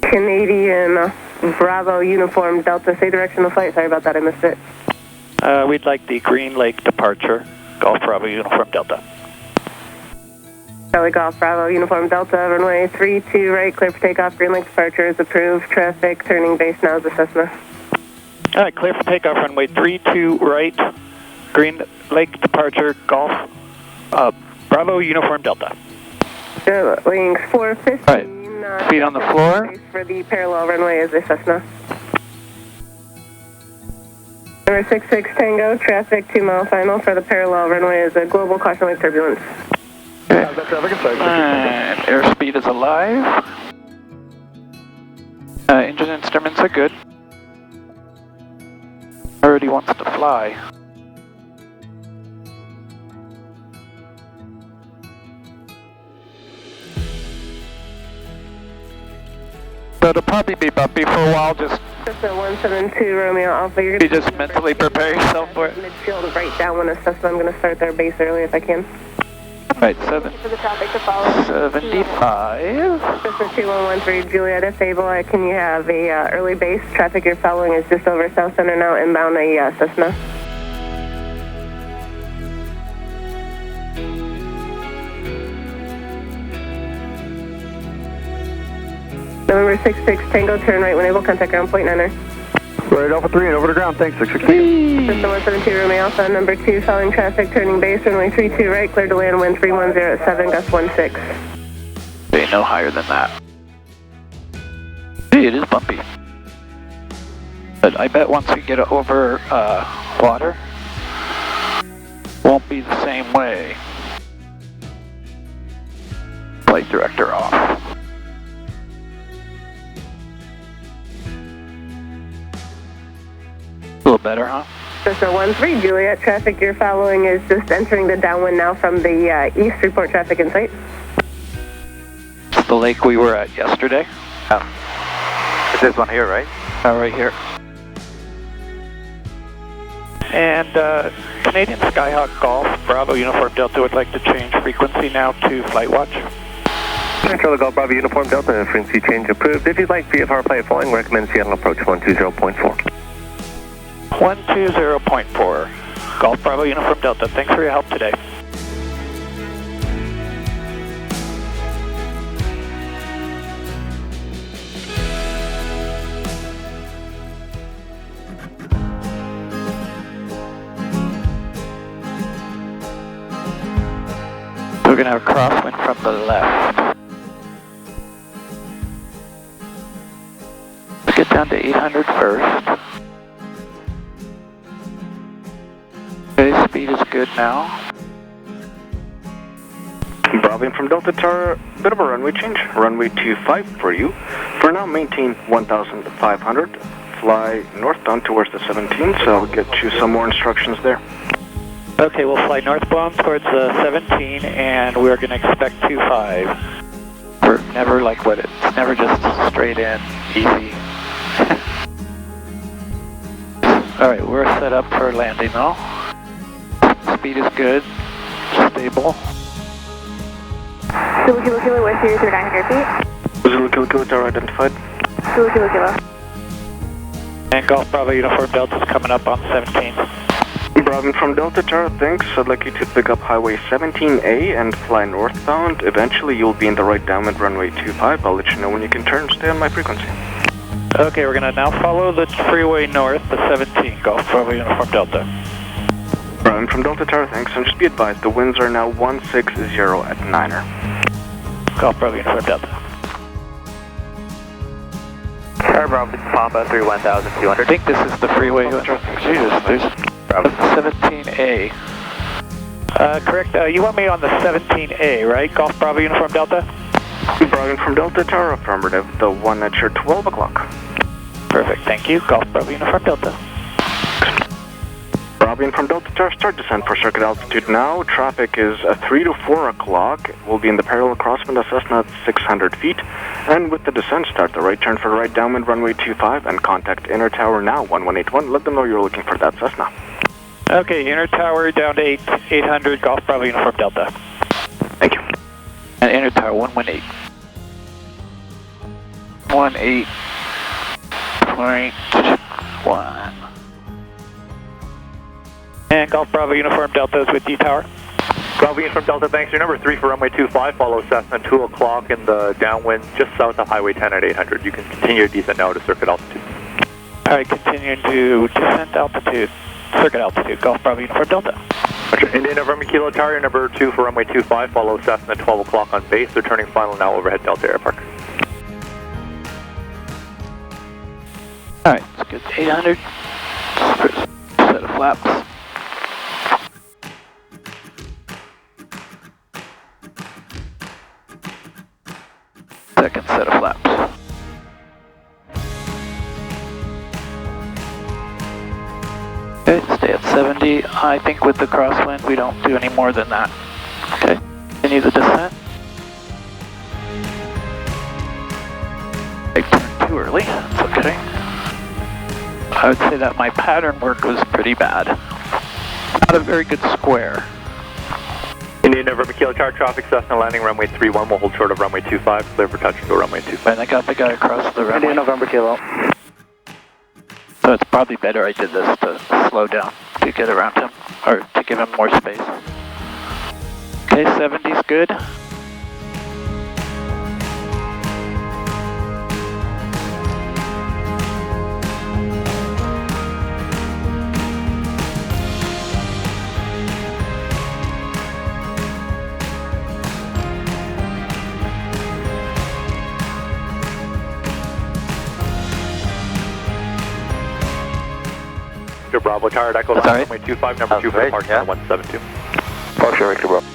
Canadian Bravo Uniform Delta, say direction of flight. Sorry about that, I missed it. We'd like the Green Lake departure, Golf Bravo Uniform Delta. Charlie Golf Bravo Uniform Delta, runway 32 right, clear for takeoff, Green Lake departure is approved, traffic, turning base now is the Cessna. All right, clear for takeoff, runway 32 right, Green Lake departure, Golf Bravo Uniform Delta. Wings 415. All right, feet on the floor. For the parallel runway is the Cessna. Number 66 Tango, traffic 2 mile final for the parallel runway is a global caution wave turbulence. Okay. And airspeed is alive. Engine instruments are good. Already wants to fly. So it'll probably be bumpy for a while, just a 172 Romeo Alpha. You're going to just mentally prepare yourself for it. Midfield right down when a Cessna. I'm going to start their base early if I can. Right, 75. Cessna 2113 Juliet, if able, can you have a early base? Traffic you're following is just over South Center now, inbound a Cessna. November 66 Tango, turn right when able, contact ground point 9er. Right, Alpha 3 and over to ground, thanks, 662. Cessna 172 Romeo Alpha, number 2, following traffic, turning base, runway 32 right, clear to land, wind 310 at 7, gust 16. Okay, no higher than that. Hey, it is bumpy. But I bet once we get over water, won't be the same way. Flight director off. A little better, huh? Cessna 13 Juliet, traffic you're following is just entering the downwind now from the east. Report traffic in sight. It's the lake we were at yesterday. It's this one here, right? Right here. And Canadian Skyhawk Golf Bravo Uniform Delta would like to change frequency now to Flight Watch. Charlie Golf Bravo Uniform Delta, frequency change approved. If you'd like VFR flight following, recommend Seattle approach 120.4. 120.4. Golf Bravo Uniform Delta, thanks for your help today. We're going to have a crosswind from the left. Let's get down to 800 first. Okay, speed is good now. Bravo from Delta Tower, bit of a runway change. Runway 25 for you. For now, maintain 1,500. Fly northbound towards the 17, so I'll get you some more instructions there. Okay, we'll fly northbound towards the 17, and we're going to expect 25. We're never like what it's never just straight in, easy. Alright, we're set up for landing now. Speed is good, stable. Kilo Kilo Kilo, west here through 900 feet. Zulu Kilo Kilo Tower identified. Kilo Kilo Kilo. And Golf Bravo Uniform Delta is coming up on 17. Bravo from Delta Tower, thanks. I'd like you to pick up Highway 17A and fly northbound. Eventually, you'll be in the right downwind runway 25. I'll let you know when you can turn. Stay on my frequency. Okay, we're going to now follow the freeway north, the 17, Golf Bravo Uniform Delta. Bravo from Delta Tower, thanks. And just be advised, the winds are now 160 at 9er. Golf Bravo Uniform Delta. Tower Bravo, Papa 31,200. I think this is the freeway. Jesus, there's 17A. Correct, you want me on the 17A, right? Golf Bravo Uniform Delta? Bravo from Delta Tower, affirmative. The one at your 12 o'clock. Perfect, thank you. Golf Bravo Uniform Delta. Bravo from Delta Tower, start descent for circuit altitude now. Traffic is 3 to 4 o'clock. We'll be in the parallel crosswind of Cessna at 600 feet. And with the descent, start the right turn for right downwind runway 25 and contact Inner Tower now, 1181. Let them know you're looking for that Cessna. Okay, Inner Tower down to 800, Golf Bravo Uniform Delta. Thank you. And Inner Tower 118. 18.1. And Golf Bravo Uniform Delta is with you, Tower. Bravo Uniform Delta, thanks. Your number 3 for runway 25, follow Cessna 2 o'clock in the downwind just south of Highway 10 at 800. You can continue your descent now to circuit altitude. All right, continuing to descent altitude, circuit altitude, Golf Bravo Uniform Delta. Indian November Kilo Tower, your number 2 for runway 25, follow Cessna 12 o'clock on base. They're turning final now overhead Delta Airpark. All right, it's good. 800. First set of flaps. Second set of flaps. Okay, stay at 70. I think with the crosswind we don't do any more than that. Okay, continue the descent. I turned too early, that's okay. I would say that my pattern work was pretty bad. Not a very good square. Indian November Kilo Tower, traffic, Cessna landing runway 31, we'll hold short of runway 25, clear for touch and go runway 25. And I got the guy across the runway. Indian November Kilo. So it's probably better I did this to slow down to get around him, or to give him more space. Okay, 70's good. Bravo Tower, Echo, That's all right. runway 25, number 2 for the park, 172. Oh, sure, Victor Bravo.